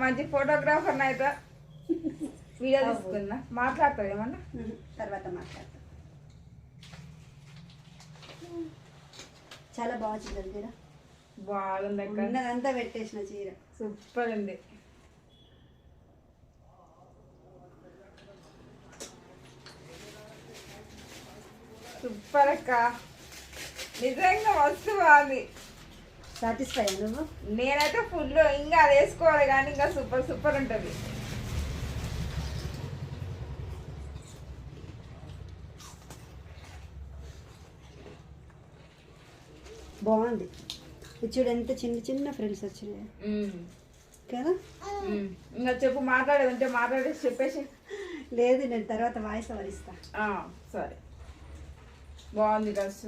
మంచి ఫోటోగ్రాఫర్ అయితే వీడియో తీసుకున్నా. మాట్లాడతావు ఏమన్నా? తర్వాత మాట్లాడతా. చాలా బాగుంది చీర. బాగుంది అక్క. ఉన్నదంతా పెట్టేసిన చీర సూపర్ ఉంది. సూపర్ అక్క, నిజంగా మస్తు బాగుంది. సాటిస్ఫై నువ్వు? నేనైతే ఫుల్ ఇంకా అది వేసుకోవాలి కానీ ఇంకా సూపర్ సూపర్ ఉంటుంది. బాగుంది. చూడు ఎంత చిన్న చిన్న ఫ్రెండ్స్ వచ్చినాయి కదా. ఇంకా చెప్పు, మాట్లాడేది ఉంటే మాట్లాడేసి చెప్పేసి. లేదు, నేను తర్వాత వాయిస్ ఓవర్ ఇస్తా. సరే, బాగుంది డ్రెస్.